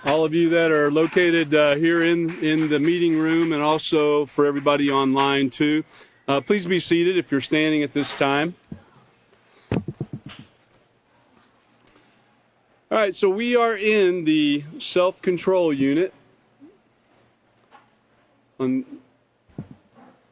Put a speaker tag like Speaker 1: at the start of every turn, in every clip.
Speaker 1: all of you that are located here in the meeting room, and also for everybody online too. Please be seated if you're standing at this time. All right, so we are in the self-control unit.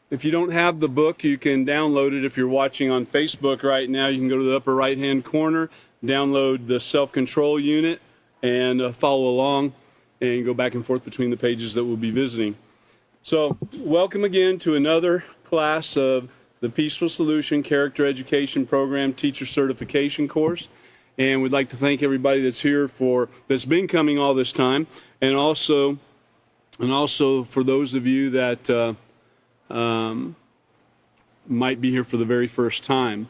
Speaker 1: If you don't have the book, you can download it. If you're watching on Facebook right now, you can go to the upper right-hand corner, download the self-control unit, and follow along and go back and forth between the pages that we'll be visiting. So, welcome again to another class of the Peaceful Solution Character Education Program Teacher Certification course. And we'd like to thank everybody that's here that's been coming all this time, and also for those of you that might be here for the very first time.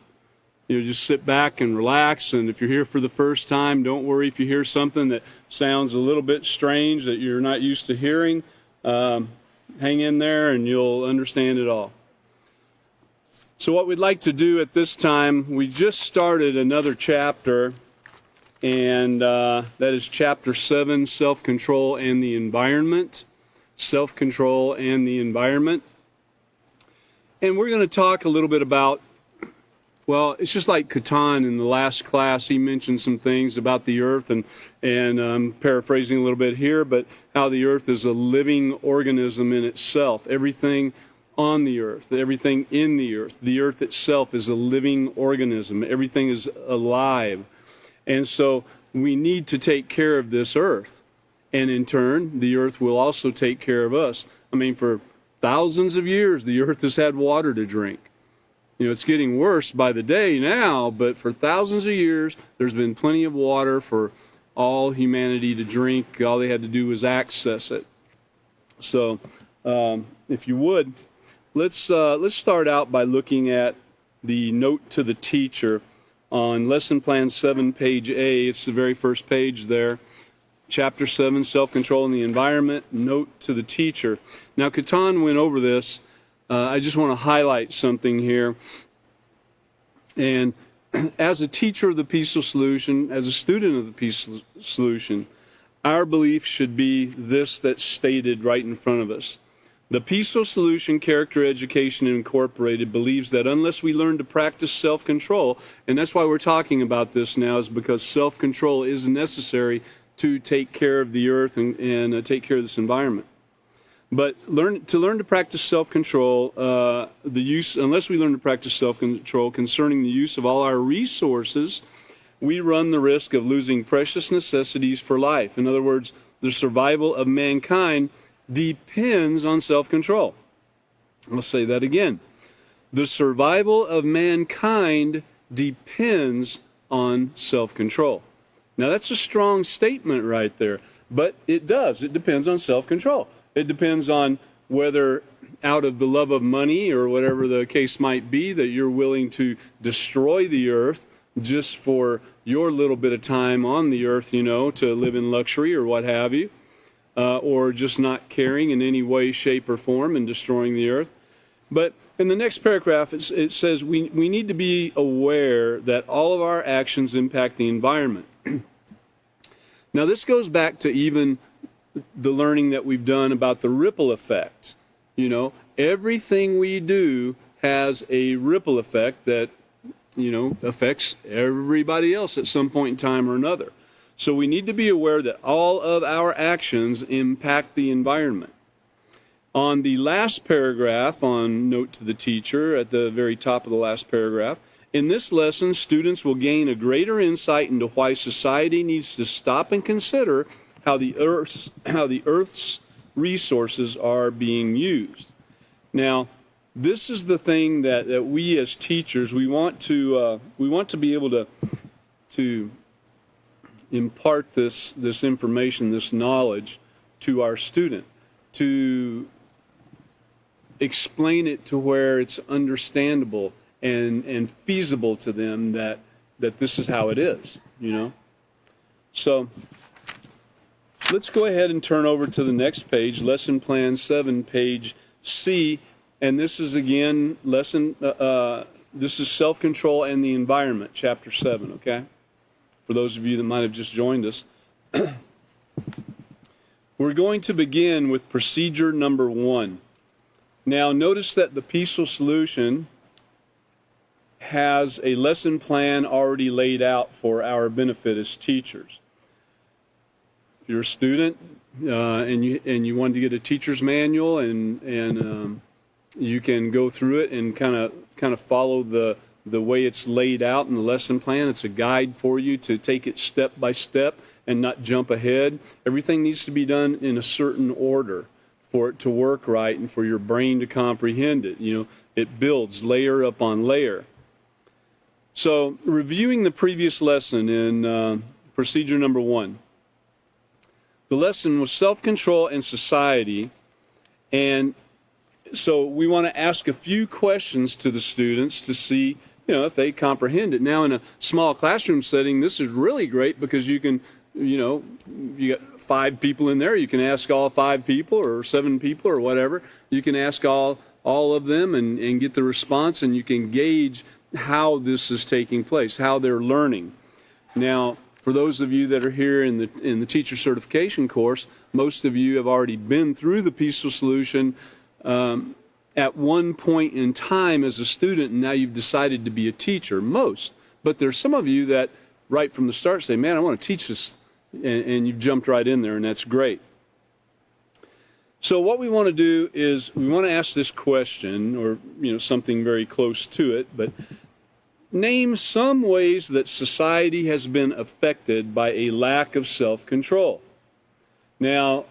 Speaker 1: You know, just sit back and relax, and if you're here for the first time, don't worry if you hear something that sounds a little bit strange that you're not used to hearing. Hang in there and you'll understand it all. So what we'd like to do at this time, we just started another chapter, and that is chapter 7, Self-Control and the Environment. Self-control and the environment. And we're going to talk a little bit about, well, it's just like Catan in the last class. He mentioned some things about the earth, and I'm paraphrasing a little bit here, but how the earth is a living organism in itself. Everything on the earth, everything in the earth itself is a living organism. Everything is alive. And so we need to take care of this earth. And in turn, the earth will also take care of us. I mean, for thousands of years, the earth has had water to drink. You know, it's getting worse by the day now, but for thousands of years, there's been plenty of water for all humanity to drink. All they had to do was access it. So, if you would, let's start out by looking at the note to the teacher on Lesson Plan 7, page A. It's the very first page there. Chapter 7, Self-Control and the Environment, Note to the Teacher. Now, Catan went over this. I just want to highlight something here. And as a teacher of the Peaceful Solution, as a student of the Peaceful Solution, our belief should be this that's stated right in front of us. The Peaceful Solution Character Education Incorporated believes that unless we learn to practice self-control, and that's why we're talking about this now, is because self-control is necessary to take care of the earth and take care of this environment. But to learn to practice self-control, unless we learn to practice self-control concerning the use of all our resources, we run the risk of losing precious necessities for life. In other words, the survival of mankind depends on self-control. Let's say that again. The survival of mankind depends on self-control. Now, that's a strong statement right there, but it does. It depends on self-control. It depends on whether, out of the love of money or whatever the case might be, that you're willing to destroy the earth just for your little bit of time on the earth, you know, to live in luxury or what have you, or just not caring in any way, shape, or form and destroying the earth. But in the next paragraph, it says we need to be aware that all of our actions impact the environment. Now, this goes back to even the learning that we've done about the ripple effect. You know, everything we do has a ripple effect that, you know, affects everybody else at some point in time or another. So we need to be aware that all of our actions impact the environment. On the last paragraph, on Note to the Teacher, at the very top of the last paragraph, in this lesson, students will gain a greater insight into why society needs to stop and consider how the Earth's resources are being used. Now, this is the thing that we as teachers, we want to be able to impart this information, this knowledge to our student, to explain it to where it's understandable and feasible to them that this is how it is, you know. So let's go ahead and turn over to the next page, Lesson Plan 7, page C, and this is again this is Self-Control and the Environment, Chapter 7, okay? For those of you that might have just joined us. We're going to begin with procedure number 1. Now, notice that the peaceful solution has a lesson plan already laid out for our benefit as teachers. If you're a student and you want to get a teacher's manual, and you can go through it and kind of follow the way it's laid out in the lesson plan. It's a guide for you to take it step by step and not jump ahead. Everything needs to be done in a certain order for it to work right and for your brain to comprehend it. You know, it builds layer upon layer. So, reviewing the previous lesson in procedure number 1, the lesson was self-control and society, and so we want to ask a few questions to the students to see, if they comprehend it. Now, in a small classroom setting, this is really great because you can, you got 5 people in there. You can ask all 5 people or 7 people or whatever. You can ask all of them and get the response, and you can gauge how this is taking place, how they're learning. Now, for those of you that are here in the teacher certification course, most of you have already been through the peaceful solution at one point in time as a student, and now you've decided to be a teacher, most. But there's some of you that right from the start say, man, I want to teach this, and you've jumped right in there, and that's great. So what we want to do is we want to ask this question, or something very close to it, but name some ways that society has been affected by a lack of self-control. Now,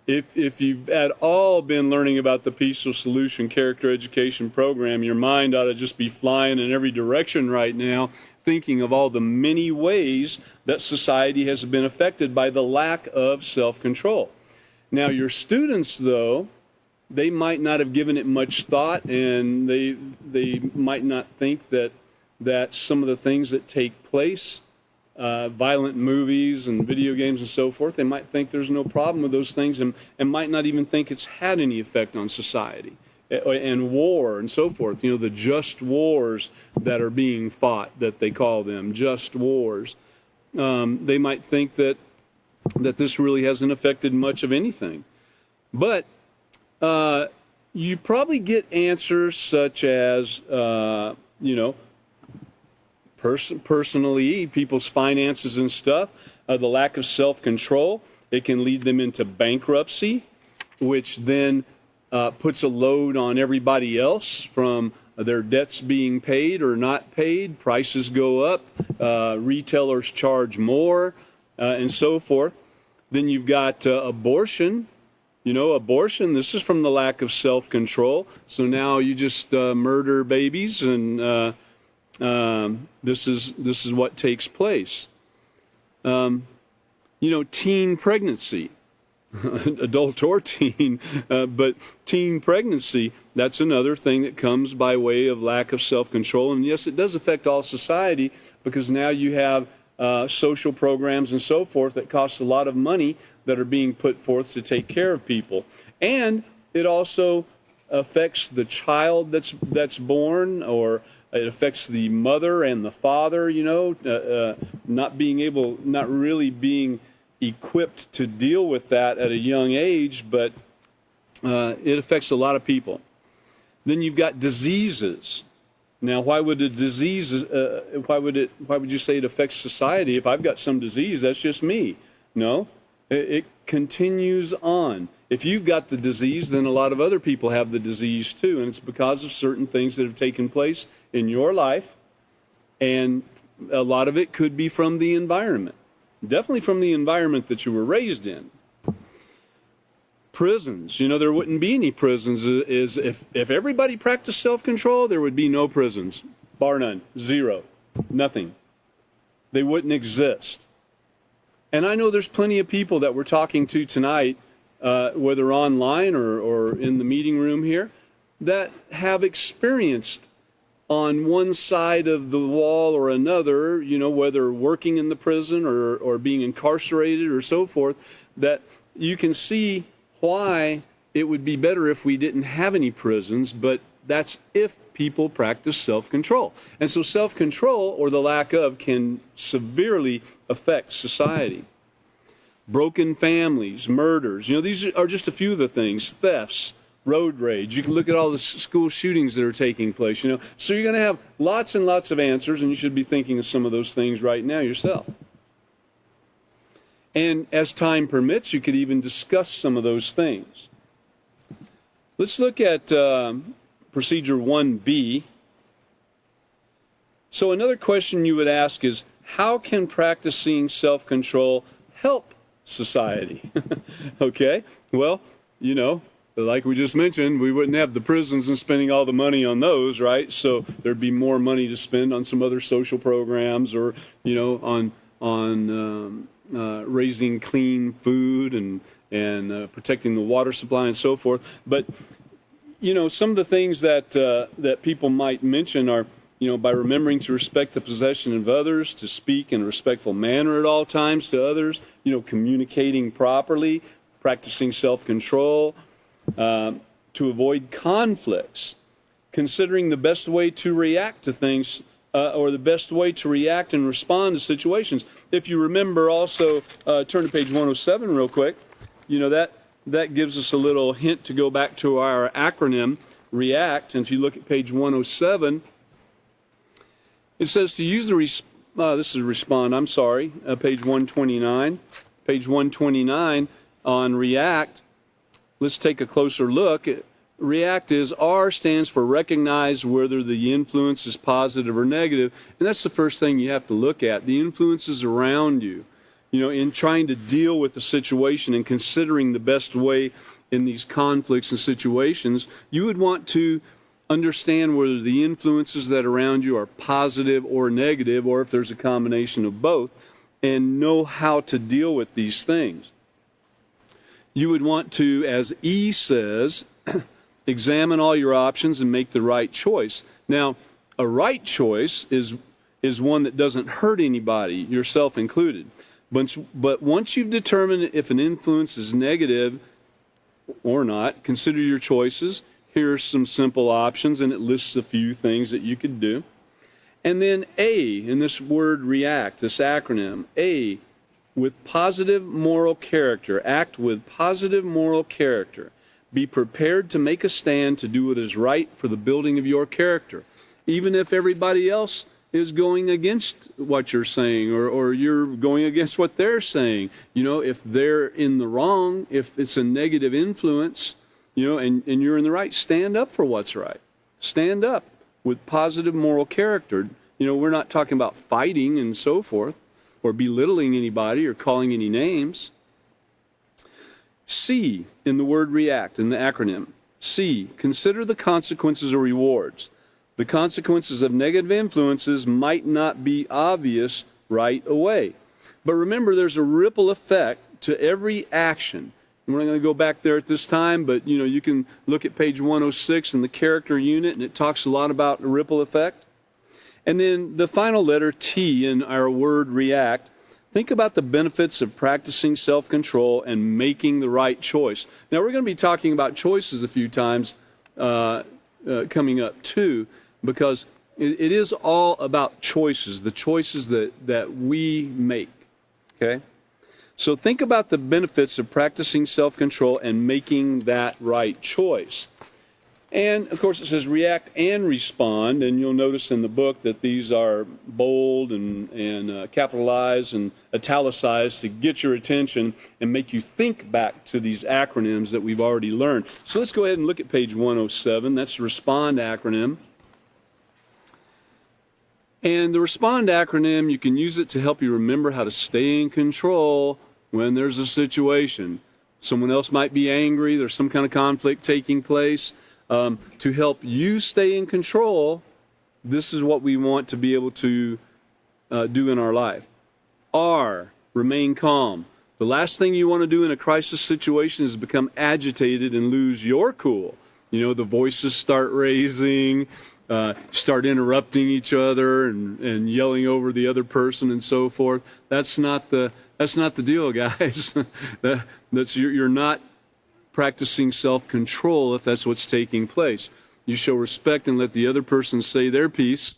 Speaker 1: if you've at all been learning about the Peaceful Solution Character Education Program, your mind ought to just be flying in every direction right now, thinking of all the many ways that society has been affected by the lack of self-control. Now, your students, though, they might not have given it much thought, and they might not think that some of the things that take place, violent movies and video games and so forth, they might think there's no problem with those things, and might not even think it's had any effect on society. And war and so forth, the just wars that are being fought, that they call them, just wars. They might think that this really hasn't affected much of anything. But you probably get answers such as, personally, people's finances and stuff, the lack of self-control. It can lead them into bankruptcy, which then puts a load on everybody else from their debts being paid or not paid. Prices go up, retailers charge more, and so forth. Then you've got abortion. Abortion, this is from the lack of self-control. So now you just murder babies, and this is what takes place. Teen pregnancy, adult or teen, but teen pregnancy, that's another thing that comes by way of lack of self-control. And yes, it does affect all society, because now you have social programs and so forth that cost a lot of money that are being put forth to take care of people. And it also affects the child that's born, or it affects the mother and the father, not really being equipped to deal with that at a young age, but it affects a lot of people. Then you've got diseases. Now, why would a disease? Why would you say it affects society? If I've got some disease, that's just me. No, it continues on. If you've got the disease, then a lot of other people have the disease too, and it's because of certain things that have taken place in your life, and a lot of it could be from the environment. Definitely from the environment that you were raised in. Prisons, there wouldn't be any prisons. If everybody practiced self-control, there would be no prisons, bar none, zero, nothing. They wouldn't exist. And I know there's plenty of people that we're talking to tonight, whether online or in the meeting room here, that have experienced on one side of the wall or another, whether working in the prison or being incarcerated or so forth, that you can see why it would be better if we didn't have any prisons, but that's if people practice self-control. And so self-control, or the lack of, can severely affect society. broken families, murders. These are just a few of the things. Thefts, road rage. You can look at all the school shootings that are taking place. So you're going to have lots and lots of answers, and you should be thinking of some of those things right now yourself. And as time permits, you could even discuss some of those things. Let's look at procedure 1B. So another question you would ask is, how can practicing self-control help society? Okay, well, like we just mentioned, we wouldn't have the prisons and spending all the money on those, right? So there'd be more money to spend on some other social programs, or on raising clean food and protecting the water supply and so forth. But some of the things that people might mention are, by remembering to respect the possession of others, to speak in a respectful manner at all times to others, communicating properly, practicing self-control, to avoid conflicts, considering the best way to react to things, or the best way to react and respond to situations. If you remember also, turn to page 107 real quick, that gives us a little hint to go back to our acronym, REACT. And if you look at page 107, it says to use this is respond, I'm sorry, page 129. Page 129 on REACT, let's take a closer look. REACT is R stands for recognize whether the influence is positive or negative. And that's the first thing you have to look at, the influences around you. In trying to deal with the situation and considering the best way in these conflicts and situations, you would want to understand whether the influences that are around you are positive or negative, or if there's a combination of both, and know how to deal with these things. You would want to, as E says, examine all your options and make the right choice. Now, a right choice is one that doesn't hurt anybody, yourself included. But once you've determined if an influence is negative or not, consider your choices. Here are some simple options, and it lists a few things that you could do. And then A, in this word REACT, this acronym, A, with positive moral character. Act with positive moral character. Be prepared to make a stand to do what is right for the building of your character, even if everybody else is going against what you're saying, or you're going against what they're saying. If they're in the wrong, if it's a negative influence, and you're in the right, stand up for what's right. Stand up with positive moral character. We're not talking about fighting and so forth, or belittling anybody or calling any names. C, in the word REACT, in the acronym. C, consider the consequences or rewards. The consequences of negative influences might not be obvious right away. But remember, there's a ripple effect to every action. We're not going to go back there at this time, but you can look at page 106 in the character unit, and it talks a lot about the ripple effect. And then the final letter, T, in our word REACT. Think about the benefits of practicing self-control and making the right choice. Now, we're going to be talking about choices a few times coming up too, because it is all about choices, the choices that we make, okay? So think about the benefits of practicing self-control and making that right choice. And, of course, it says react and respond, and you'll notice in the book that these are bold and capitalized and italicized to get your attention and make you think back to these acronyms that we've already learned. So let's go ahead and look at page 107. That's the RESPOND acronym. And the RESPOND acronym, you can use it to help you remember how to stay in control when there's a situation. Someone else might be angry, there's some kind of conflict taking place. To help you stay in control, this is what we want to be able to do in our life. R, remain calm. The last thing you want to do in a crisis situation is become agitated and lose your cool. You know, the voices start raising, start interrupting each other and yelling over the other person and so forth. That's not the deal, guys. You're not practicing self-control if that's what's taking place. You show respect and let the other person say their piece,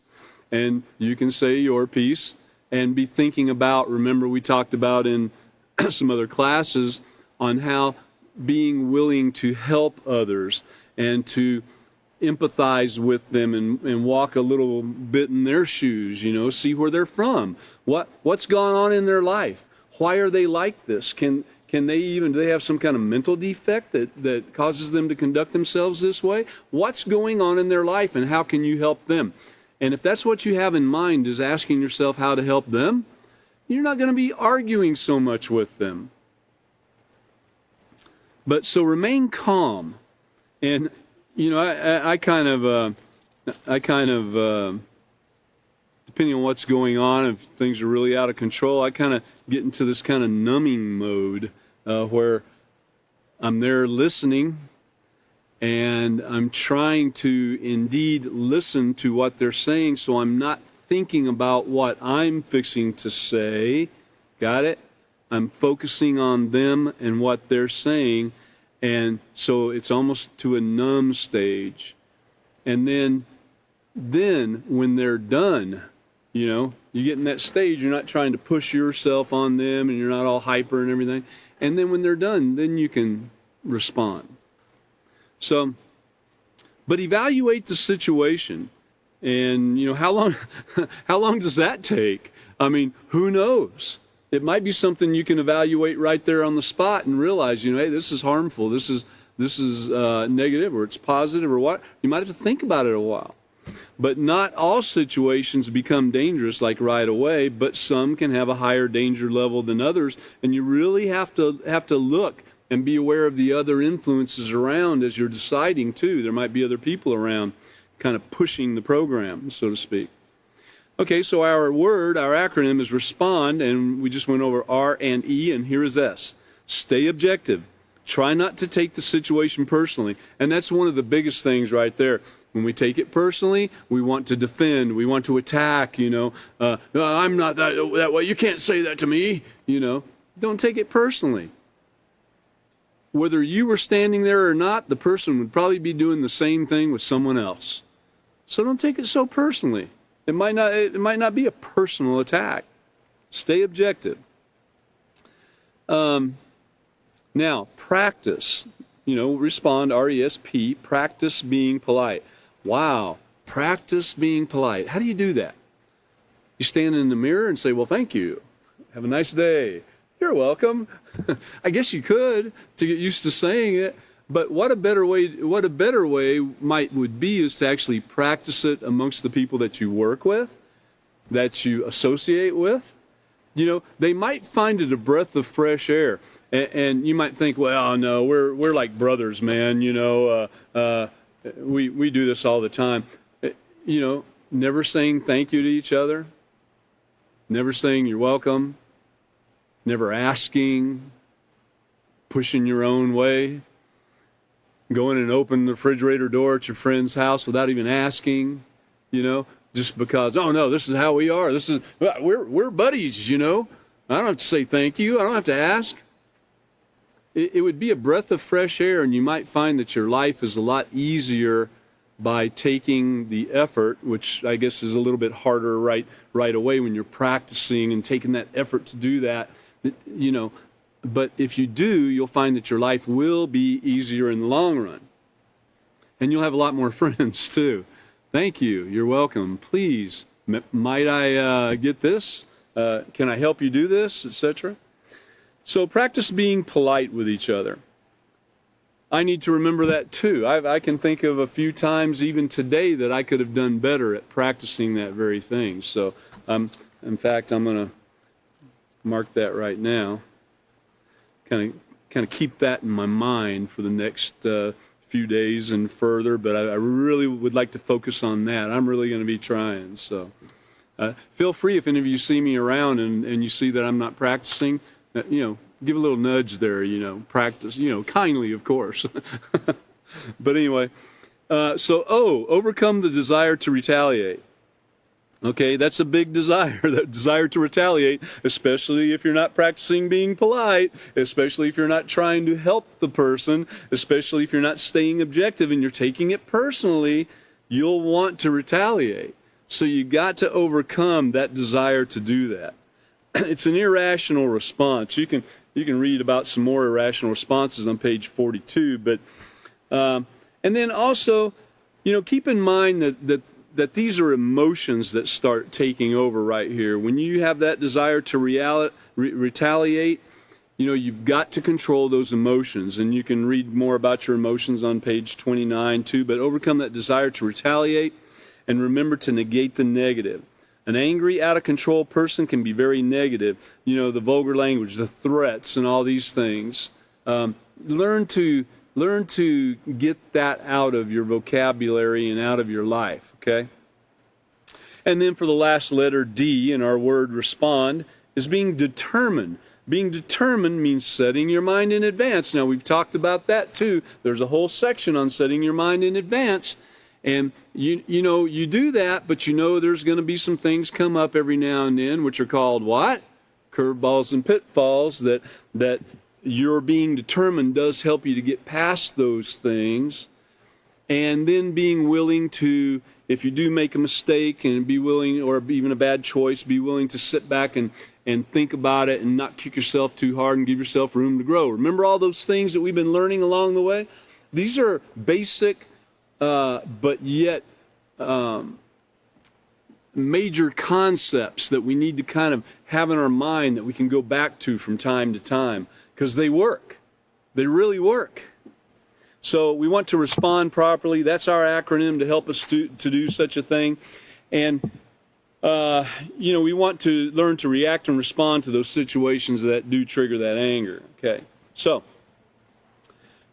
Speaker 1: and you can say your piece, and be thinking about, remember we talked about in some other classes on how being willing to help others and to empathize with them and walk a little bit in their shoes, see where they're from, what's gone on in their life, why are they like this, do they have some kind of mental defect that causes them to conduct themselves this way, what's going on in their life and how can you help them? And if that's what you have in mind, is asking yourself how to help them, you're not going to be arguing so much with them. But so remain calm. And I kind of, depending on what's going on, if things are really out of control, I kind of get into this kind of numbing mode where I'm there listening and I'm trying to indeed listen to what they're saying, so I'm not thinking about what I'm fixing to say. Got it? I'm focusing on them and what they're saying. And so it's almost to a numb stage. And then when they're done, you get in that stage, you're not trying to push yourself on them and you're not all hyper and everything. And then when they're done, then you can respond. So, but evaluate the situation. And, how long does that take? I mean, who knows? It might be something you can evaluate right there on the spot and realize, hey, this is harmful, this is negative, or it's positive, or what. You might have to think about it a while. But not all situations become dangerous like right away, but some can have a higher danger level than others, and you really have to look and be aware of the other influences around as you're deciding too. There might be other people around kind of pushing the program, so to speak. Okay, so our acronym is RESPOND, and we just went over R and E, and here is S. Stay objective. Try not to take the situation personally. And that's one of the biggest things right there. When we take it personally, we want to defend, we want to attack, no, I'm not that way, you can't say that to me, Don't take it personally. Whether you were standing there or not, the person would probably be doing the same thing with someone else. So don't take it so personally. It might not be a personal attack. Stay objective. Now, practice. Respond, R-E-S-P, practice being polite. Wow, practice being polite. How do you do that? You stand in the mirror and say, well, thank you. Have a nice day. You're welcome. I guess you could to get used to saying it. But what a better way would be is to actually practice it amongst the people that you work with, that you associate with. They might find it a breath of fresh air. And you might think, well, no, we're like brothers, man. We do this all the time. Never saying thank you to each other, never saying you're welcome, never asking, pushing your own way, going and opening the refrigerator door at your friend's house without even asking, just because, oh no, this is how we are. We're buddies, I don't have to say thank you. I don't have to ask. It would be a breath of fresh air, and you might find that your life is a lot easier by taking the effort, which I guess is a little bit harder right away when you're practicing and taking that effort to do that, But if you do, you'll find that your life will be easier in the long run. And you'll have a lot more friends, too. Thank you. You're welcome. Please, might I get this? Can I help you do this, etc.? So practice being polite with each other. I need to remember that too. I can think of a few times even today that I could have done better at practicing that very thing. So in fact, I'm going to mark that right now. Kind of keep that in my mind for the next few days and further, but I really would like to focus on that. I'm really going to be trying. So feel free, if any of you see me around and you see that I'm not practicing, give a little nudge there, practice, kindly, of course. But anyway, overcome the desire to retaliate. Okay, that's a big desire, that desire to retaliate, especially if you're not practicing being polite, especially if you're not trying to help the person, especially if you're not staying objective and you're taking it personally, you'll want to retaliate. So you got to overcome that desire to do that. It's an irrational response. You can You can read about some more irrational responses on page 42. But and then also, keep in mind that these are emotions that start taking over right here. When you have that desire to retaliate, you've got to control those emotions. And you can read more about your emotions on page 29 too. But overcome that desire to retaliate and remember to negate the negative. An angry, out-of-control person can be very negative. The vulgar language, the threats, and all these things. Learn to get that out of your vocabulary and out of your life, okay? And then for the last letter, D, in our word respond, is being determined. Being determined means setting your mind in advance. Now, we've talked about that too. There's a whole section on setting your mind in advance. And you do that, but there's going to be some things come up every now and then, which are called what? Curveballs and pitfalls. That your being determined does help you to get past those things. And then being willing to, if you do make a mistake and be willing, or even a bad choice, be willing to sit back and think about it and not kick yourself too hard and give yourself room to grow. Remember all those things that we've been learning along the way? These are basic but yet major concepts that we need to kind of have in our mind that we can go back to from time to time, because they work. They really work. So we want to respond properly. That's our acronym to help us to do such a thing. And, we want to learn to react and respond to those situations that do trigger that anger. Okay, so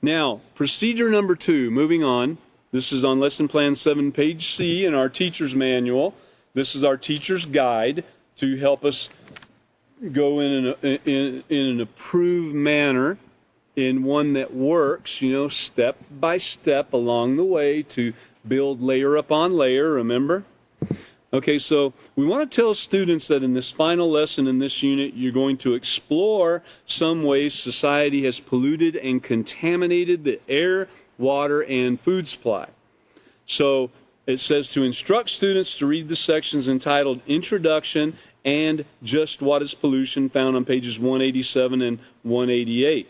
Speaker 1: now procedure number 2, moving on. This is on Lesson Plan 7, page C in our teacher's manual. This is our teacher's guide to help us go in an approved manner, in one that works, step by step along the way to build layer upon layer, remember? Okay, so we want to tell students that in this final lesson in this unit, you're going to explore some ways society has polluted and contaminated the air, water, and food supply. So it says to instruct students to read the sections entitled Introduction and Just What is Pollution, found on pages 187 and 188.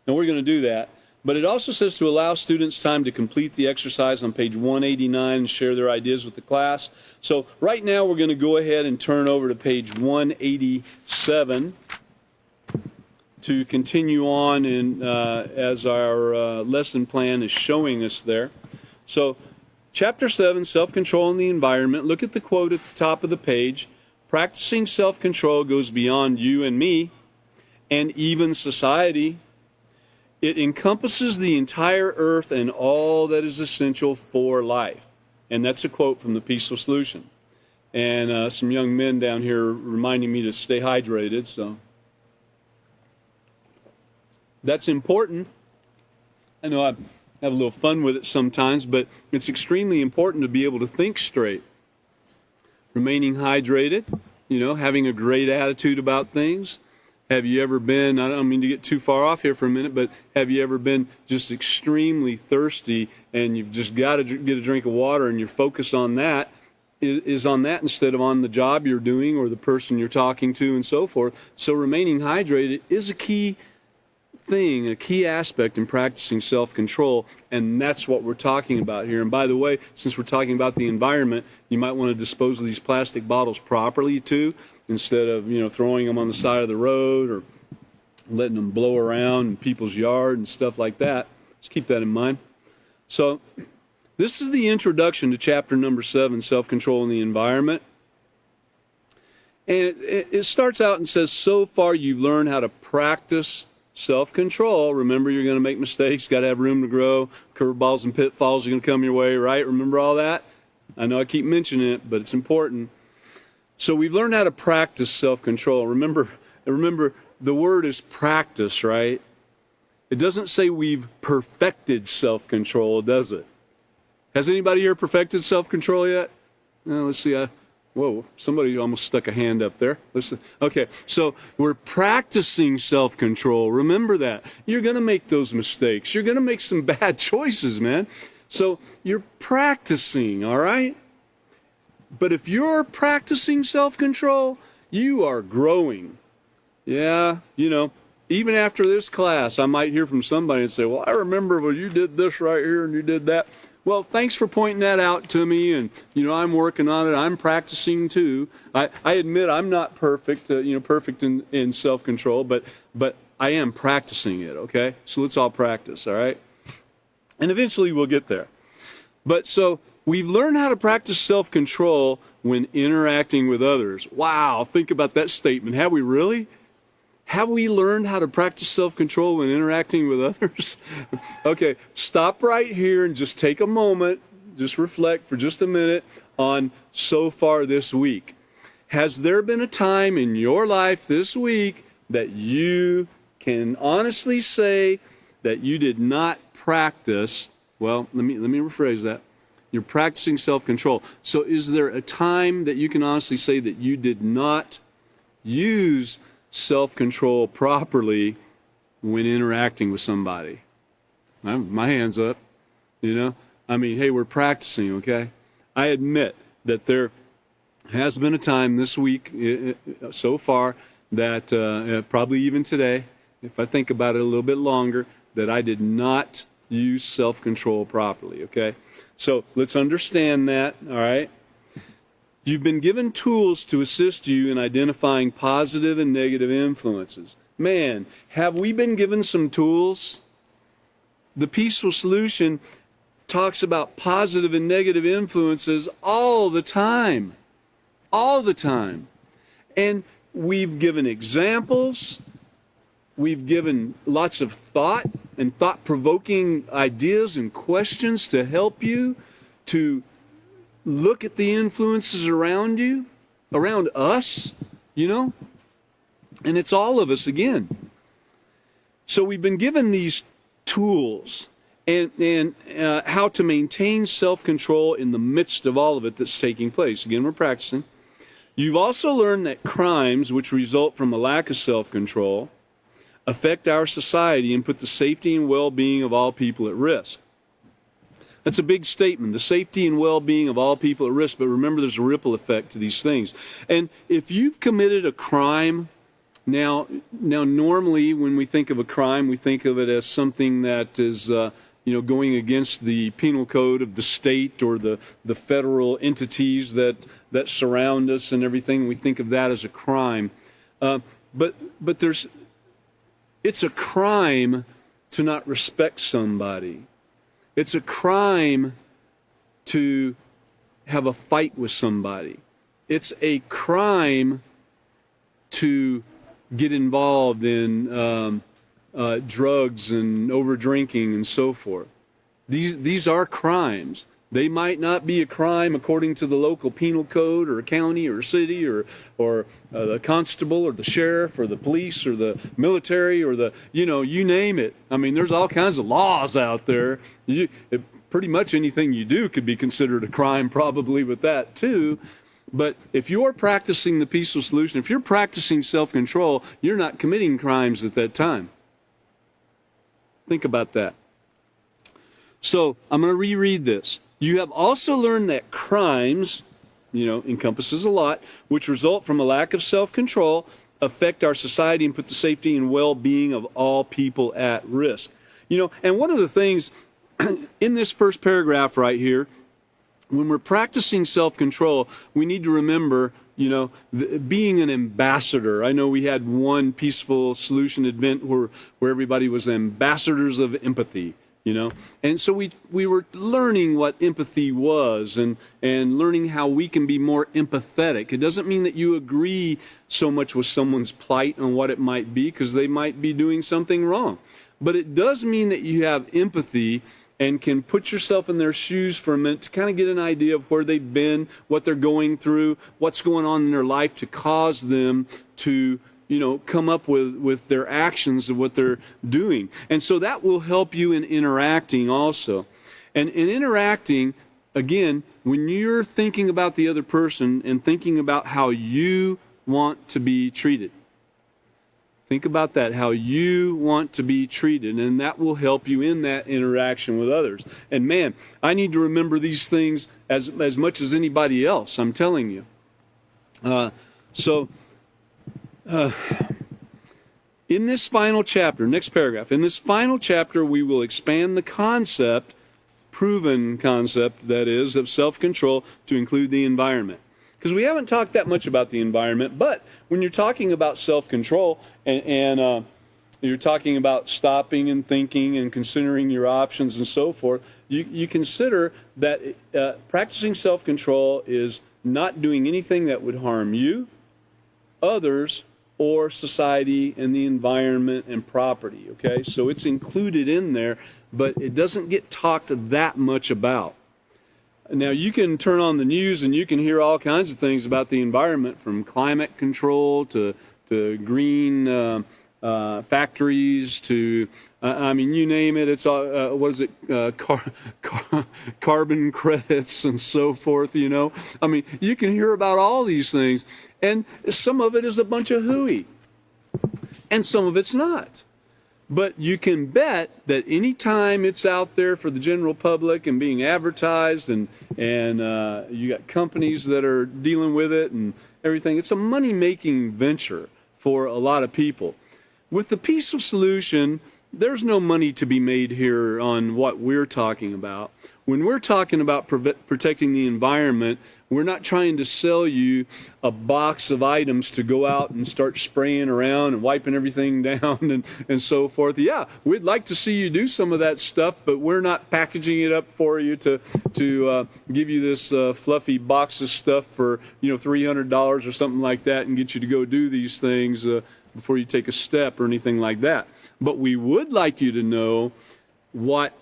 Speaker 1: Now we're going to do that, but it also says to allow students time to complete the exercise on page 189 and share their ideas with the class. So right now we're going to go ahead and turn over to page 187 to continue on as our lesson plan is showing us there. So chapter 7, self-control in the environment. Look at the quote at the top of the page. Practicing self-control goes beyond you and me and even society. It encompasses the entire earth and all that is essential for life. And that's a quote from the Peaceful Solution. And some young men down here reminding me to stay hydrated, so that's important. I know I have a little fun with it sometimes, but it's extremely important to be able to think straight. Remaining hydrated, having a great attitude about things. Have you ever been, I don't mean to get too far off here for a minute, but have you ever been just extremely thirsty and you've just got to get a drink of water and your focus on that is on that instead of on the job you're doing or the person you're talking to and so forth. So remaining hydrated is a key thing, a key aspect in practicing self-control, and that's what we're talking about here. And by the way, since we're talking about the environment, you might want to dispose of these plastic bottles properly too, instead of throwing them on the side of the road or letting them blow around in people's yard and stuff like that. Just keep that in mind. So this is the introduction to chapter number 7, self-control in the environment. And it starts out and says, so far you've learned how to practice self-control. Remember, you're going to make mistakes, got to have room to grow. Curveballs and pitfalls are going to come your way, right? Remember all that? I know I keep mentioning it, but it's important. So we've learned how to practice self-control. Remember, the word is practice, right? It doesn't say we've perfected self-control, does it? Has anybody here perfected self-control yet? Let's see. Whoa, somebody almost stuck a hand up there. Listen. Okay, so we're practicing self-control. Remember that. You're going to make those mistakes. You're going to make some bad choices, man. So you're practicing, all right? But if you're practicing self-control, you are growing. Yeah, even after this class, I might hear from somebody and say, well, I remember when you did this right here and you did that. Well, thanks for pointing that out to me. And, I'm working on it. I'm practicing too. I admit I'm not perfect, perfect in self-control, but I am practicing it, okay? So let's all practice, all right? And eventually we'll get there. But so we've learned how to practice self-control when interacting with others. Wow, think about that statement. Have we really? Have we learned how to practice self-control when interacting with others? Okay, stop right here and just take a moment, just reflect for just a minute on so far this week. Has there been a time in your life this week that you can honestly say that you did not practice, well, let me rephrase that. You're practicing self-control. So is there a time that you can honestly say that you did not use self-control properly when interacting with somebody? My hand's up, hey, we're practicing, okay? I admit that there has been a time this week so far that probably even today, if I think about it a little bit longer, that I did not use self-control properly, okay? So let's understand that, all right? You've been given tools to assist you in identifying positive and negative influences. Man, have we been given some tools? The Peaceful Solution talks about positive and negative influences all the time. All the time. And we've given examples. We've given lots of thought and thought-provoking ideas and questions to help you to look at the influences around you, around us, And it's all of us again. So we've been given these tools and how to maintain self-control in the midst of all of it that's taking place. Again, we're practicing. You've also learned that crimes which result from a lack of self-control affect our society and put the safety and well-being of all people at risk. That's a big statement, the safety and well-being of all people at risk, but remember there's a ripple effect to these things. And if you've committed a crime, now normally when we think of a crime, we think of it as something that is going against the penal code of the state or the federal entities that surround us and everything. We think of that as a crime. But it's a crime to not respect somebody. It's a crime to have a fight with somebody. It's a crime to get involved in drugs and over drinking and so forth. These are crimes. They might not be a crime according to the local penal code or county or city or the constable or the sheriff or the police or the military or you name it. I mean, there's all kinds of laws out there. Pretty much anything you do could be considered a crime probably with that too. But if you're practicing the Peaceful Solution, if you're practicing self-control, you're not committing crimes at that time. Think about that. So I'm going to reread this. You have also learned that crimes, encompasses a lot, which result from a lack of self-control, affect our society and put the safety and well-being of all people at risk. And one of the things in this first paragraph right here, when we're practicing self-control, we need to remember, being an ambassador. I know we had one Peaceful Solution event where everybody was ambassadors of empathy. And so we were learning what empathy was and learning how we can be more empathetic. It doesn't mean that you agree so much with someone's plight and what it might be, because they might be doing something wrong. But it does mean that you have empathy and can put yourself in their shoes for a minute to kind of get an idea of where they've been, what they're going through, what's going on in their life to cause them to come up with their actions of what they're doing. And so that will help you in interacting also. And in interacting, again, when you're thinking about the other person and thinking about how you want to be treated, think about that, how you want to be treated, and that will help you in that interaction with others. And man, I need to remember these things as much as anybody else, I'm telling you. In this final chapter, next paragraph, in this final chapter, we will expand the concept, proven concept, that is, of self-control to include the environment. Because we haven't talked that much about the environment, but when you're talking about self-control and you're talking about stopping and thinking and considering your options and so forth, you consider that practicing self-control is not doing anything that would harm you, others, or society and the environment and property, okay? So it's included in there, but it doesn't get talked that much about. Now, you can turn on the news and you can hear all kinds of things about the environment, from climate control to green factories to, I mean, you name it. It's all, what is it, carbon credits and so forth, you know. I mean, you can hear about all these things, and some of it is a bunch of hooey, and some of it's not. But you can bet that any time it's out there for the general public and being advertised, and you got companies that are dealing with it and everything, it's a money-making venture for a lot of people. With the peaceful solution, there's no money to be made here on what we're talking about. When we're talking about protecting the environment, we're not trying to sell you a box of items to go out and start spraying around and wiping everything down and so forth. Yeah, we'd like to see you do some of that stuff, but we're not packaging it up for you to give you this fluffy box of stuff for, you know, $300 or something like that and get you to go do these things before you take a step or anything like that. But we would like you to know what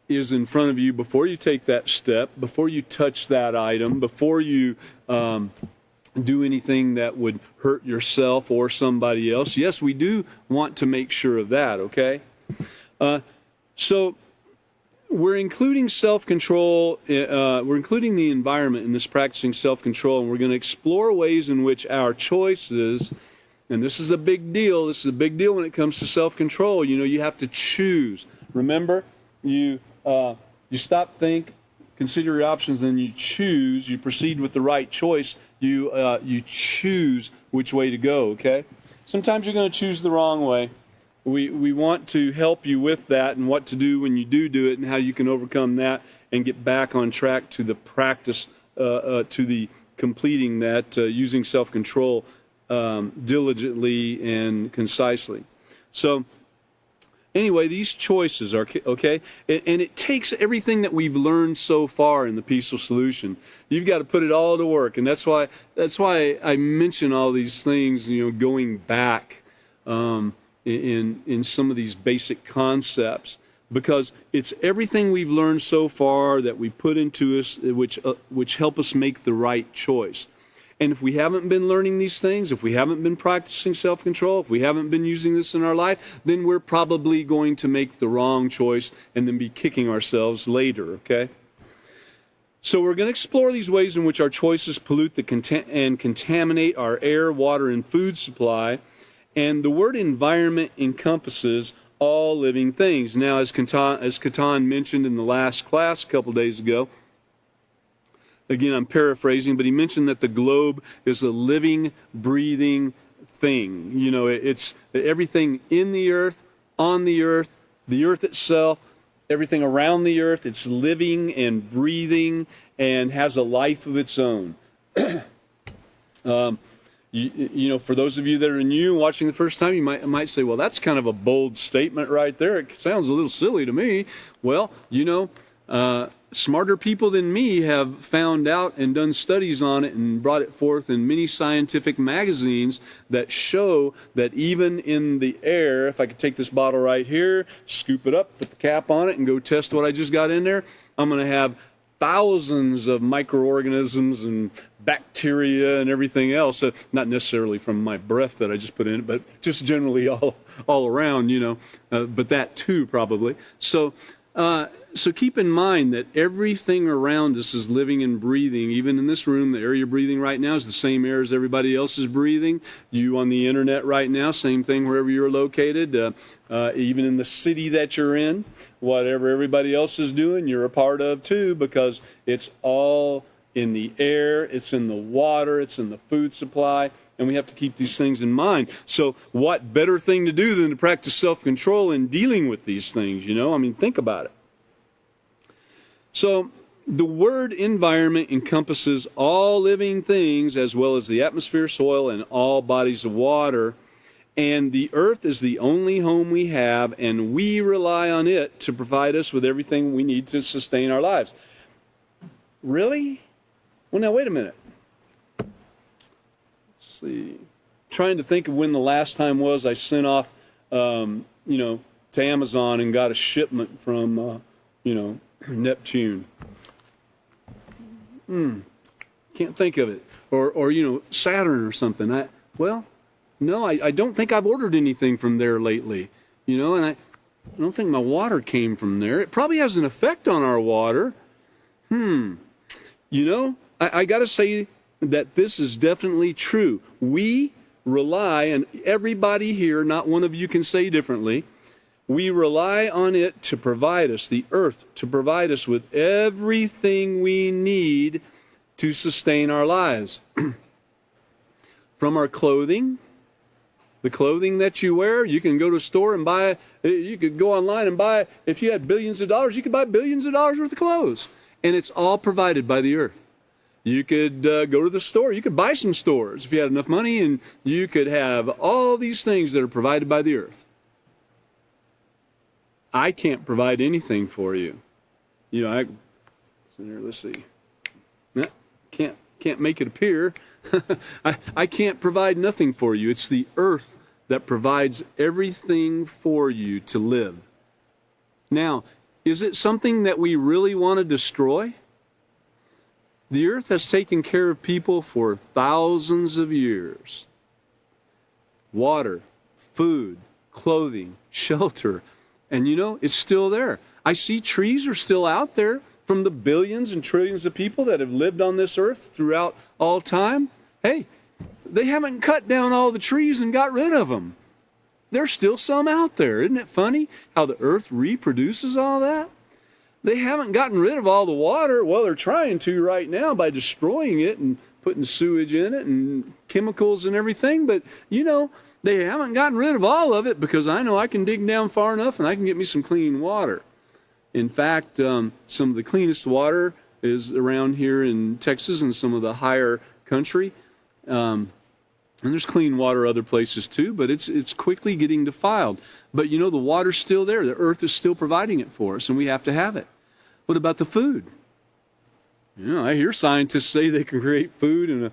Speaker 1: is in front of you before you take that step, before you touch that item, before you do anything that would hurt yourself or somebody else. Yes, we do want to make sure of that, okay? So we're including self-control, we're including the environment in this practicing self-control, and we're going to explore ways in which our choices, and this is a big deal, this is a big deal when it comes to self-control. You know, you have to choose. Remember, you stop, think, consider your options, then you choose. You proceed with the right choice. You choose which way to go, okay? Sometimes you're going to choose the wrong way. We want to help you with that and what to do when you do it and how you can overcome that and get back on track to the practice, to the completing that, using self-control diligently and concisely. So anyway, these choices are okay, and it takes everything that we've learned so far in the peaceful solution. You've got to put it all to work, and that's why I mention all these things. You know, going back in some of these basic concepts, because it's everything we've learned so far that we put into us, which help us make the right choice. And if we haven't been learning these things, if we haven't been practicing self-control, if we haven't been using this in our life, then we're probably going to make the wrong choice and then be kicking ourselves later, okay? So we're going to explore these ways in which our choices pollute and contaminate our air, water, and food supply. And the word environment encompasses all living things. Now, as Catan mentioned in the last class a couple days ago, again, I'm paraphrasing, but he mentioned that the globe is a living, breathing thing. You know, it's everything in the earth, on the earth itself, everything around the earth. It's living and breathing and has a life of its own. You know, for those of you that are new watching the first time, you might say, well, that's kind of a bold statement right there. It sounds a little silly to me. Well, you know, smarter people than me have found out and done studies on it and brought it forth in many scientific magazines that show that even in the air, if I could take this bottle right here, scoop it up, put the cap on it, and go test what I just got in there, I'm going to have thousands of microorganisms and bacteria and everything else, not necessarily from my breath that I just put in it, but just generally all around, you know, but that too probably. So keep in mind that everything around us is living and breathing. Even in this room, the air you're breathing right now is the same air as everybody else is breathing. You on the internet right now, same thing wherever you're located. Even in the city that you're in, whatever everybody else is doing, you're a part of too, because it's all in the air, it's in the water, it's in the food supply. and we have to keep these things in mind. So what better thing to do than to practice self-control in dealing with these things, you know? I mean, think about it. So the word environment encompasses all living things as well as the atmosphere, soil, and all bodies of water. And the earth is the only home we have, and we rely on it to provide us with everything we need to sustain our lives. Really? Well, now, wait a minute. Let's see. Trying to think of when the last time was I sent off, to Amazon and got a shipment from, Neptune. Can't think of it. Or Saturn or something. No, I don't think I've ordered anything from there lately, and I don't think my water came from there. It probably has an effect on our water. I got to say that this is definitely true. We rely, and everybody here, not one of you can say differently, we rely on it to provide us, the earth, to provide us with everything we need to sustain our lives. From our clothing, the clothing that you wear, you can go to a store and buy, you could go online and buy, if you had billions of dollars, you could buy billions of dollars worth of clothes. And it's all provided by the earth. You could go to the store, you could buy some stores if you had enough money, and you could have all these things that are provided by the earth. I can't provide anything for you. Let's see. Can't make it appear. I can't provide nothing for you. It's the earth that provides everything for you to live. Now, is it something that we really want to destroy? The earth has taken care of people for thousands of years. Water, food, clothing, shelter, and it's still there. I see trees are still out there from the billions and trillions of people that have lived on this earth throughout all time. Hey, they haven't cut down all the trees and got rid of them. There's still some out there. Isn't it funny how the earth reproduces all that? They haven't gotten rid of all the water. Well, they're trying to right now by destroying it and putting sewage in it and chemicals and everything. But, they haven't gotten rid of all of it, because I know I can dig down far enough and I can get me some clean water. In fact, some of the cleanest water is around here in Texas and some of the higher country. And there's clean water other places too, but it's quickly getting defiled. But the water's still there. The earth is still providing it for us, and we have to have it. What about the food? I hear scientists say they can create food in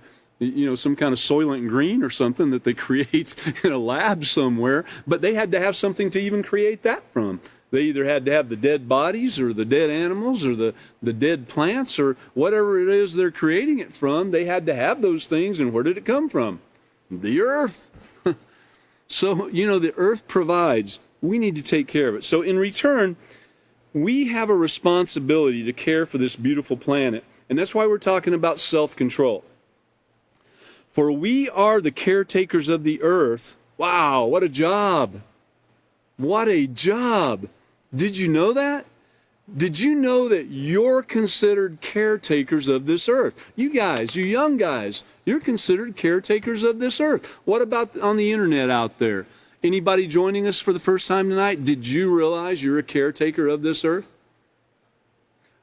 Speaker 1: some kind of Soylent Green or something that they create in a lab somewhere, but they had to have something to even create that from. They either had to have the dead bodies or the dead animals or the dead plants or whatever it is they're creating it from. They had to have those things, and where did it come from? The earth. So, the earth provides. We need to take care of it. So in return, we have a responsibility to care for this beautiful planet, and that's why we're talking about self-control. For we are the caretakers of the earth. Wow, what a job. What a job. Did you know that? Did you know that you're considered caretakers of this earth? You guys, you young guys, you're considered caretakers of this earth. What about on the internet out there? Anybody joining us for the first time tonight? Did you realize you're a caretaker of this earth?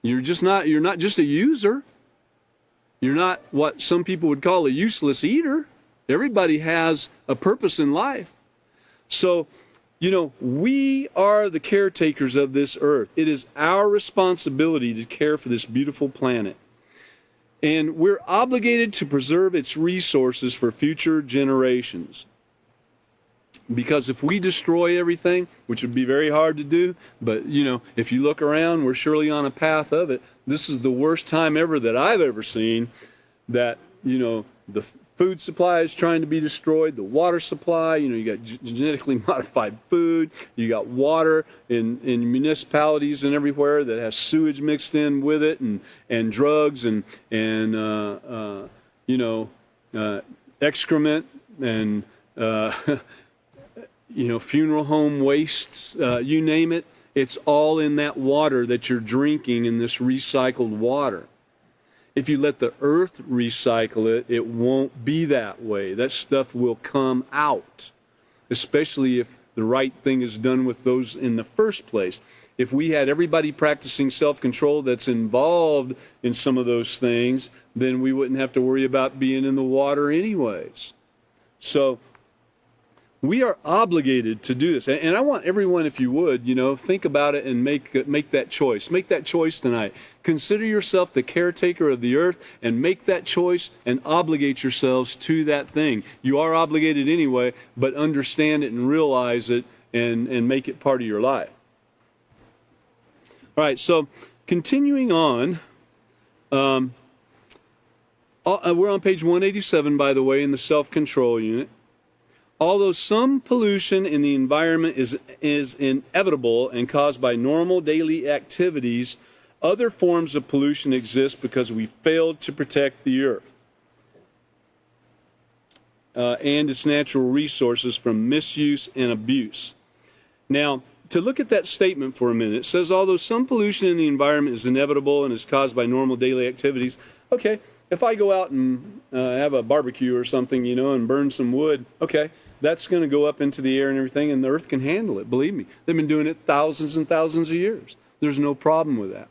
Speaker 1: You're not just a user. You're not what some people would call a useless eater. Everybody has a purpose in life. So, we are the caretakers of this earth. It is our responsibility to care for this beautiful planet. And we're obligated to preserve its resources for future generations. Because if we destroy everything, which would be very hard to do, but, if you look around, we're surely on a path of it. This is the worst time ever that I've ever seen that, the food supply is trying to be destroyed, the water supply, you got genetically modified food, you got water in municipalities and everywhere that has sewage mixed in with it, and drugs and excrement and, funeral home wastes, you name it. It's all in that water that you're drinking, in this recycled water. If you let the earth recycle it, it won't be that way. That stuff will come out, especially if the right thing is done with those in the first place. If we had everybody practicing self-control that's involved in some of those things, then we wouldn't have to worry about being in the water anyways. So we are obligated to do this. And I want everyone, if you would, think about it and make that choice. Make that choice tonight. Consider yourself the caretaker of the earth and make that choice and obligate yourselves to that thing. You are obligated anyway, but understand it and realize it and make it part of your life. All right, so continuing on, we're on page 187, by the way, in the self-control unit. Although some pollution in the environment is inevitable and caused by normal daily activities, other forms of pollution exist because we failed to protect the earth and its natural resources from misuse and abuse. Now, to look at that statement for a minute, it says, although some pollution in the environment is inevitable and is caused by normal daily activities, okay, if I go out and have a barbecue or something, and burn some wood, okay, that's going to go up into the air and everything, and the earth can handle it, believe me. They've been doing it thousands and thousands of years. There's no problem with that.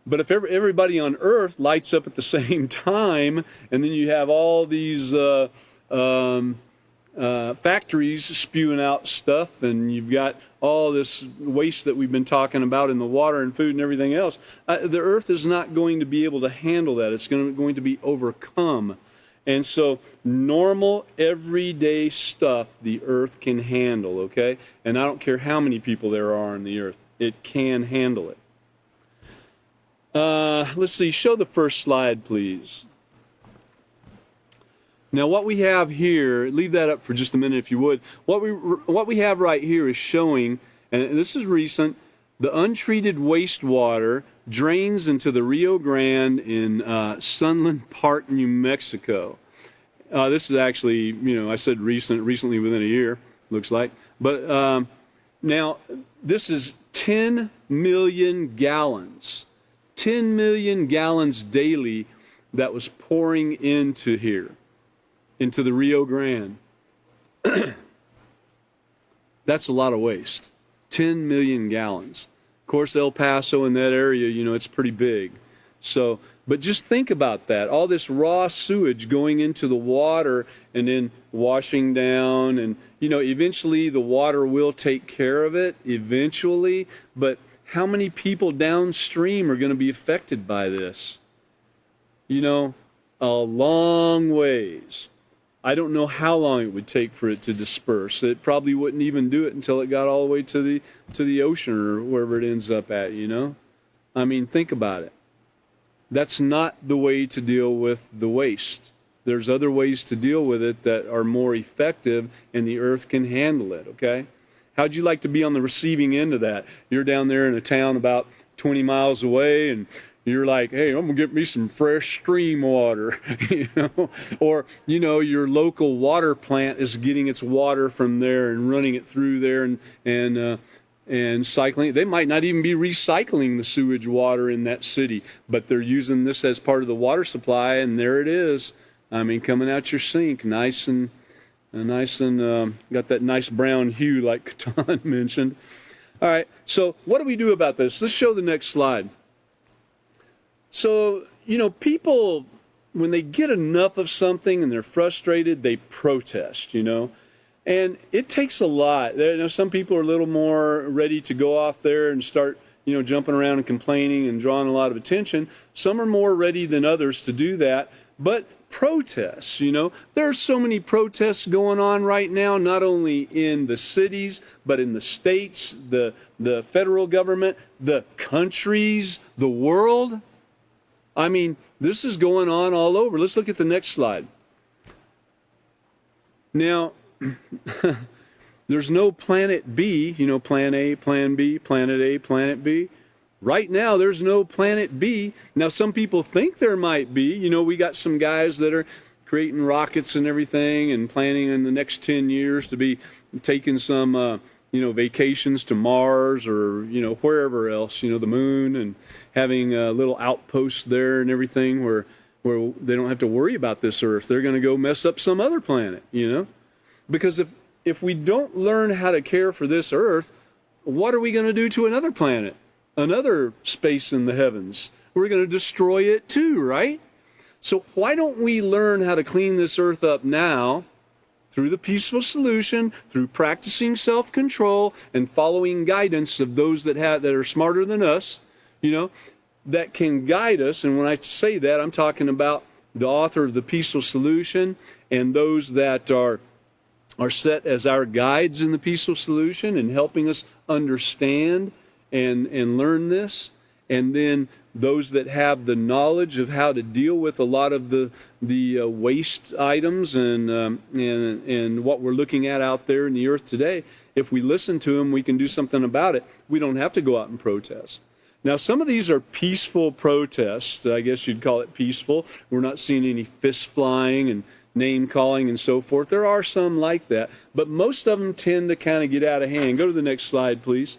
Speaker 1: But if everybody on earth lights up at the same time, and then you have all these factories spewing out stuff, and you've got all this waste that we've been talking about in the water and food and everything else, the earth is not going to be able to handle that. It's going to be overcome. And so normal, everyday stuff the earth can handle, okay? And I don't care how many people there are on the earth. It can handle it. Let's see. Show the first slide, please. Now, what we have here, leave that up for just a minute if you would. What we have right here is showing, and this is recent, the untreated wastewater drains into the Rio Grande in Sunland Park, New Mexico. This is actually, I said recently within a year, looks like. But now, this is 10 million gallons. 10 million gallons daily that was pouring into here, into the Rio Grande. That's a lot of waste. 10 million gallons. Of course, El Paso in that area, it's pretty big. So, but just think about that. All this raw sewage going into the water and then washing down, and, eventually the water will take care of it, eventually. But how many people downstream are going to be affected by this? A long ways. I don't know how long it would take for it to disperse. It probably wouldn't even do it until it got all the way to the ocean or wherever it ends up at, I mean, think about it. That's not the way to deal with the waste. There's other ways to deal with it that are more effective, and the earth can handle it, okay? How'd you like to be on the receiving end of that? You're down there in a town about 20 miles away, and you're like, hey, I'm going to get me some fresh stream water, Or, your local water plant is getting its water from there and running it through there and cycling. They might not even be recycling the sewage water in that city, but they're using this as part of the water supply, and there it is. I mean, coming out your sink, nice and got that nice brown hue like Catan mentioned. All right, so what do we do about this? Let's show the next slide. So, people, when they get enough of something and they're frustrated, they protest, And it takes a lot. Some people are a little more ready to go off there and start, jumping around and complaining and drawing a lot of attention. Some are more ready than others to do that. But protests, there are so many protests going on right now, not only in the cities, but in the states, the federal government, the countries, the world. I mean, this is going on all over. Let's look at the next slide. Now, there's no planet B, plan A, plan B, planet A, planet B. Right now, there's no planet B. Now, some people think there might be. We got some guys that are creating rockets and everything and planning in the next 10 years to be taking some vacations to Mars or, wherever else, the moon, and having little outposts there and everything where they don't have to worry about this Earth. They're going to go mess up some other planet, Because if we don't learn how to care for this Earth, what are we going to do to another planet, another space in the heavens? We're going to destroy it too, right? So why don't we learn how to clean this Earth up now through the peaceful solution, through practicing self-control and following guidance of those that are smarter than us, that can guide us. And when I say that, I'm talking about the author of the peaceful solution and those that are set as our guides in the peaceful solution and helping us understand and learn this. And then those that have the knowledge of how to deal with a lot of the waste items and what we're looking at out there in the earth today. If we listen to them, we can do something about it. We don't have to go out and protest. Now, some of these are peaceful protests. I guess you'd call it peaceful. We're not seeing any fist flying and name calling and so forth. There are some like that, but most of them tend to kind of get out of hand. Go to the next slide, please.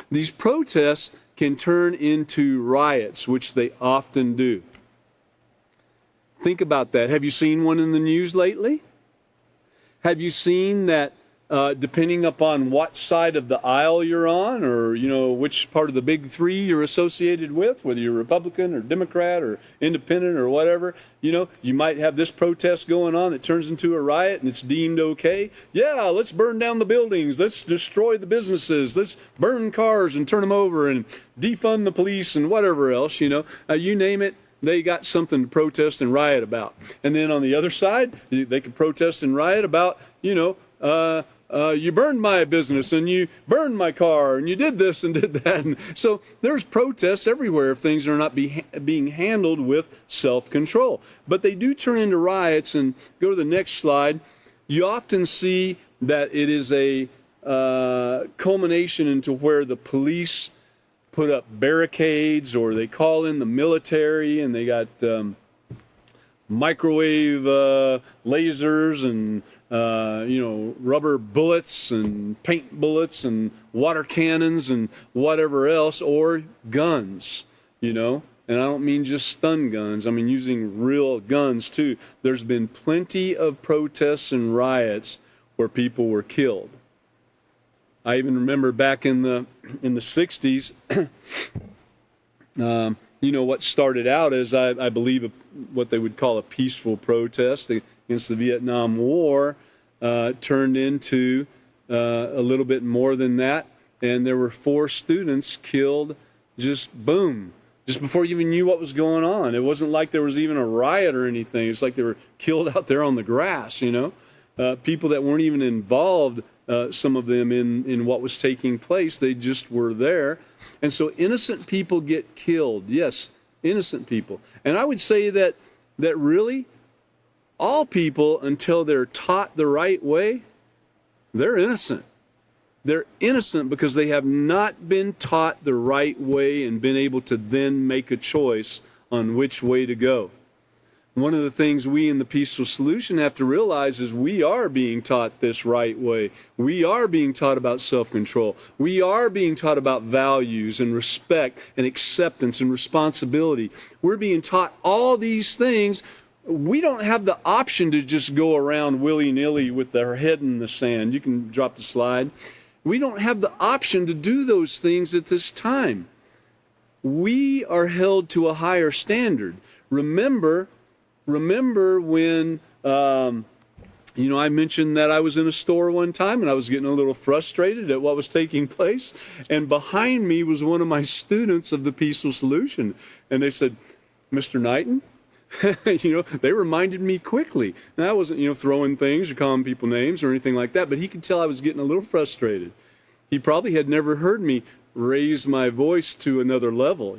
Speaker 1: These protests can turn into riots, which they often do. Think about that. Have you seen one in the news lately? Have you seen that depending upon what side of the aisle you're on, or which part of the big three you're associated with, whether you're Republican or Democrat or independent or whatever, you might have this protest going on that turns into a riot and it's deemed okay. Yeah, let's burn down the buildings, let's destroy the businesses, let's burn cars and turn them over and defund the police and whatever else, you name it. They got something to protest and riot about. And then on the other side, they could protest and riot about, you burned my business and you burned my car and you did this and did that. And so there's protests everywhere if things are not being handled with self-control. But they do turn into riots. And go to the next slide. You often see that it is a culmination into where the police put up barricades, or they call in the military and they got microwave lasers and rubber bullets and paint bullets and water cannons and whatever else, or guns, and I don't mean just stun guns, I mean using real guns too. There's been plenty of protests and riots where people were killed. I even remember back in the 60s, what started out as, I believe, what they would call a peaceful protest against the Vietnam War, turned into a little bit more than that. And there were 4 students killed just before you even knew what was going on. It wasn't like there was even a riot or anything. It's like they were killed out there on the grass, people that weren't even involved, some of them in what was taking place. They just were there. And so innocent people get killed. Yes, innocent people. And I would say that really all people, until they're taught the right way, they're innocent. They're innocent because they have not been taught the right way and been able to then make a choice on which way to go. One of the things we in the Peaceful Solution have to realize is we are being taught this right way. We are being taught about self-control. We are being taught about values and respect and acceptance and responsibility. We're being taught all these things. We don't have the option to just go around willy-nilly with our head in the sand. You can drop the slide. We don't have the option to do those things at this time. We are held to a higher standard. Remember when, I mentioned that I was in a store one time and I was getting a little frustrated at what was taking place. And behind me was one of my students of the Peaceful Solution. And they said, Mr. Knighton, they reminded me quickly. And I wasn't, throwing things or calling people names or anything like that, but he could tell I was getting a little frustrated. He probably had never heard me raise my voice to another level,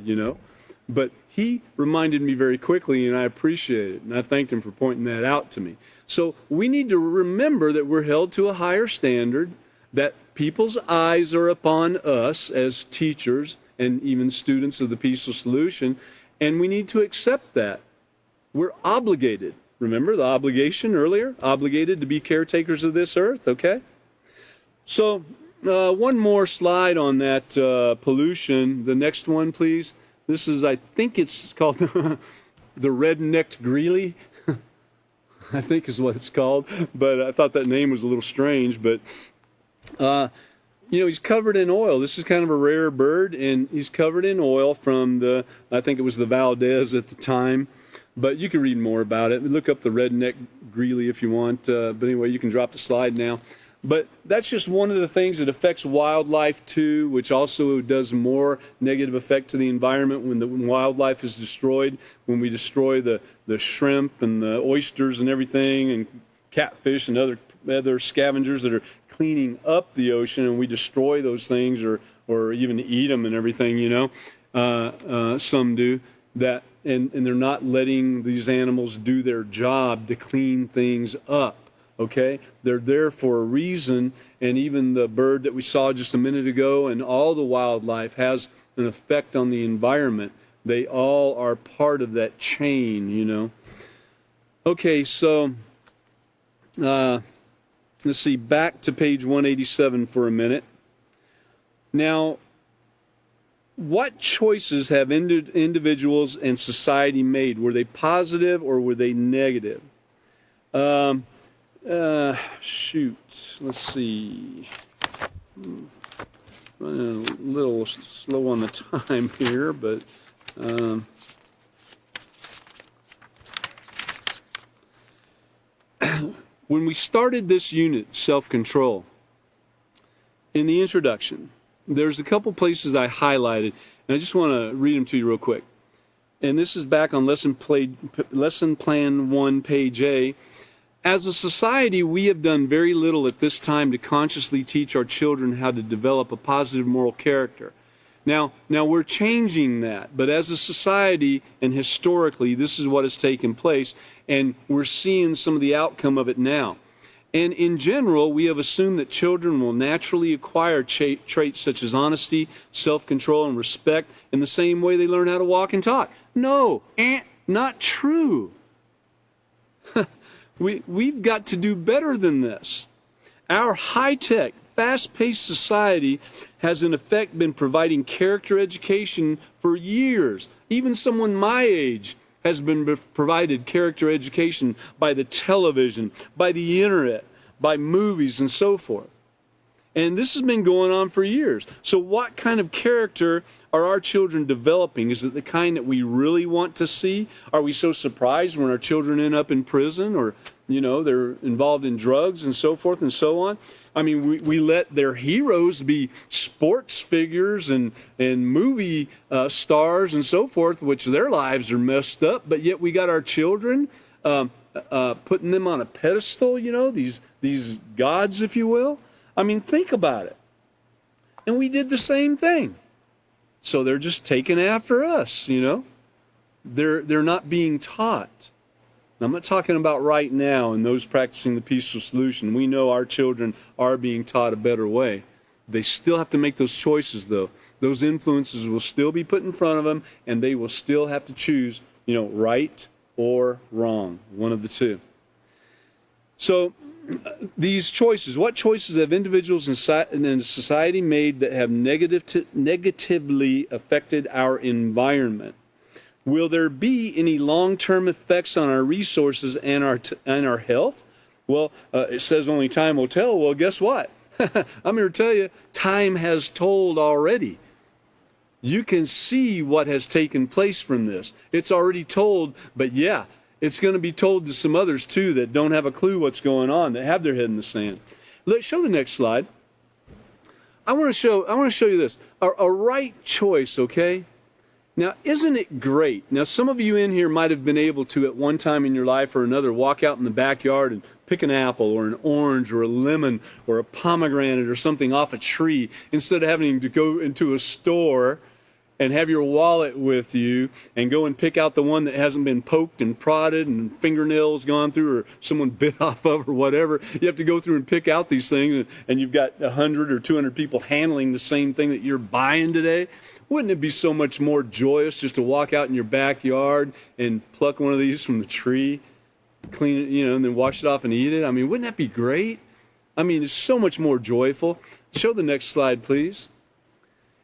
Speaker 1: But he reminded me very quickly, and I appreciate it. And I thanked him for pointing that out to me. So we need to remember that we're held to a higher standard, that people's eyes are upon us as teachers and even students of the Peaceful Solution, and we need to accept that. We're obligated. Remember the obligation earlier? Obligated to be caretakers of this earth, okay? So One more slide on that pollution. The next one, please. This is, I think it's called the red-necked greely. I think is what it's called. But I thought that name was a little strange. But, he's covered in oil. This is kind of a rare bird, and he's covered in oil from I think it was the Valdez at the time. But you can read more about it. Look up the red-necked greely if you want. But anyway, you can drop the slide now. But that's just one of the things that affects wildlife too, which also does more negative effect to the environment when wildlife is destroyed, when we destroy the shrimp and the oysters and everything, and catfish and other scavengers that are cleaning up the ocean, and we destroy those things or even eat them and everything, some do that. And they're not letting these animals do their job to clean things up, okay? They're there for a reason, and even the bird that we saw just a minute ago and all the wildlife has an effect on the environment. They all are part of that chain, Okay, so let's see, back to page 187 for a minute. Now, what choices have individuals and society made? Were they positive or were they negative? Shoot, let's see. Running a little slow on the time here, but when we started this unit, self-control, in the introduction, there's a couple places I highlighted, and I just want to read them to you real quick. And this is back on lesson plan 1, page A. As a society, we have done very little at this time to consciously teach our children how to develop a positive moral character. Now we're changing that, but as a society and historically, this is what has taken place, and we're seeing some of the outcome of it now. And in general, we have assumed that children will naturally acquire traits such as honesty, self-control, and respect in the same way they learn how to walk and talk. No, not true. We've got to do better than this. Our high-tech, fast-paced society has in effect been providing character education for years. Even someone my age has been provided character education by the television, by the internet, by movies, and so forth. And this has been going on for years. So what kind of character are our children developing? Is it the kind that we really want to see? Are we so surprised when our children end up in prison or, they're involved in drugs and so forth and so on? I mean, we let their heroes be sports figures and movie stars and so forth, which their lives are messed up, but yet we got our children putting them on a pedestal, these gods, if you will. I mean, think about it. And we did the same thing. So they're just taking after us, They're not being taught. Now, I'm not talking about right now and those practicing the peaceful solution. We know our children are being taught a better way. They still have to make those choices, though. Those influences will still be put in front of them, and they will still have to choose, right or wrong, one of the two. So these choices, what choices have individuals in society made that have negatively affected our environment? Will there be any long-term effects on our resources and our health? Well, it says only time will tell. Well, guess what? I'm here to tell you, time has told already. You can see what has taken place from this. It's already told, but yeah, it's going to be told to some others too that don't have a clue what's going on, that have their head in the sand. Let's show the next slide. I want to show you this. A right choice, okay? Now, isn't it great? Now, some of you in here might have been able to, at one time in your life or another, walk out in the backyard and pick an apple or an orange or a lemon or a pomegranate or something off a tree instead of having to go into a store and have your wallet with you and go and pick out the one that hasn't been poked and prodded and fingernails gone through or someone bit off of or whatever. You have to go through and pick out these things, and you've got 100 or 200 people handling the same thing that you're buying today. Wouldn't it be so much more joyous just to walk out in your backyard and pluck one of these from the tree, clean it, and then wash it off and eat it? I mean, wouldn't that be great? I mean, it's so much more joyful. Show the next slide, please.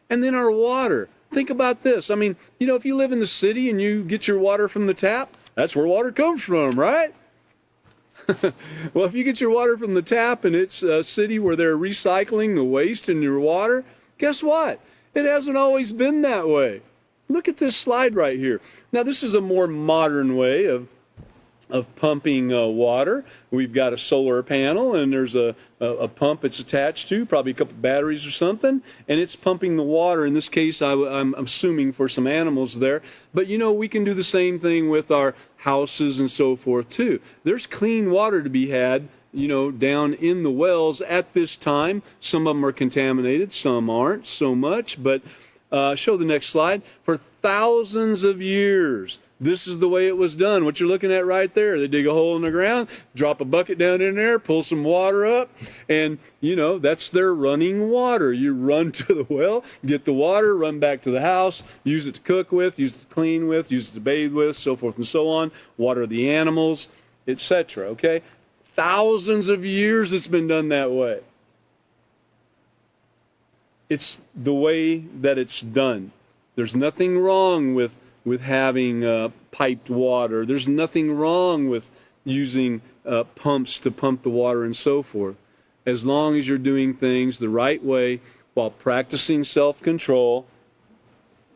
Speaker 1: And then our water. Think about this. I mean, you know, if you live in the city and you get your water from the tap, that's where water comes from, right? Well, if you get your water from the tap and it's a city where they're recycling the waste in your water, guess what? It hasn't always been that way. Look at this slide right here. Now, this is a more modern way of pumping water. We've got a solar panel, and there's a pump it's attached to, probably a couple batteries or something, and it's pumping the water. In this case, I'm assuming for some animals there. But, you know, we can do the same thing with our houses and so forth, too. There's clean water to be had, you know, down in the wells at this time. Some of them are contaminated, some aren't so much, but show the next slide. For thousands of years, this is the way it was done. What you're looking at right there, they dig a hole in the ground, drop a bucket down in there, pull some water up, and, you know, that's their running water. You run to the well, get the water, run back to the house, use it to cook with, use it to clean with, use it to bathe with, so forth and so on, water the animals, etc., okay? Thousands of years it's been done that way. It's the way that it's done. There's nothing wrong with having piped water. There's nothing wrong with using pumps to pump the water and so forth, as long as you're doing things the right way while practicing self-control.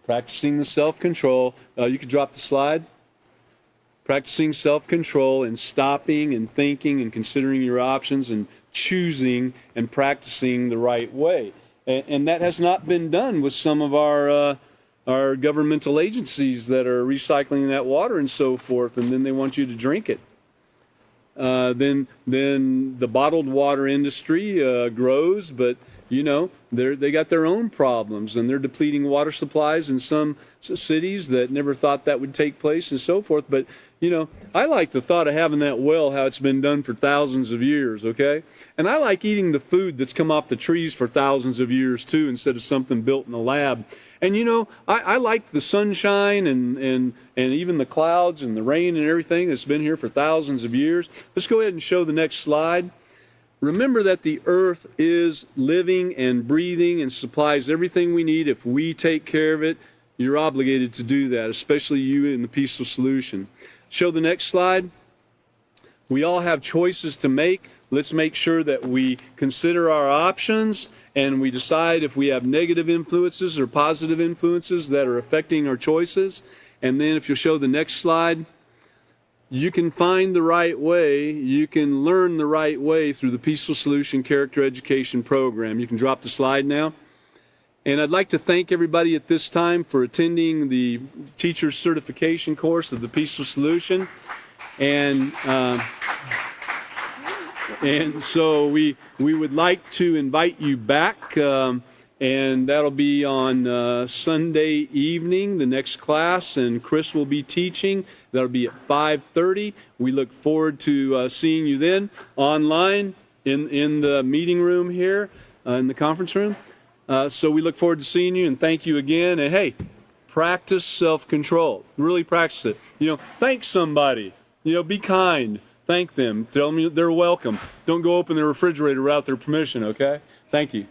Speaker 1: Practicing the self-control. You could drop the slide. Practicing self-control and stopping and thinking and considering your options and choosing and practicing the right way. And that has not been done with some of our governmental agencies that are recycling that water and so forth, and then they want you to drink it. Then the bottled water industry grows, but you know they got their own problems, and they're depleting water supplies in some cities that never thought that would take place and so forth. But you know, I like the thought of having that well, how it's been done for thousands of years, okay? And I like eating the food that's come off the trees for thousands of years too, instead of something built in a lab. And you know, I like the sunshine and even the clouds and the rain and everything that's been here for thousands of years. Let's go ahead and show the next slide. Remember that the earth is living and breathing and supplies everything we need. If we take care of it, you're obligated to do that, especially you in the Peaceful Solution. Show the next slide. We all have choices to make. Let's make sure that we consider our options and we decide if we have negative influences or positive influences that are affecting our choices. And then if you'll show the next slide, you can find the right way, you can learn the right way through the Peaceful Solution Character Education Program. You can drop the slide now. And I'd like to thank everybody at this time for attending the Teacher's Certification course of the Peaceful Solution. And so we would like to invite you back, and that'll be on Sunday evening, the next class, and Chris will be teaching. That'll be at 5:30. We look forward to seeing you then online in the meeting room here, in the conference room. So we look forward to seeing you, and thank you again. And hey, practice self-control. Really practice it. You know, thank somebody. You know, be kind. Thank them. Tell them they're welcome. Don't go open the refrigerator without their permission, okay? Thank you.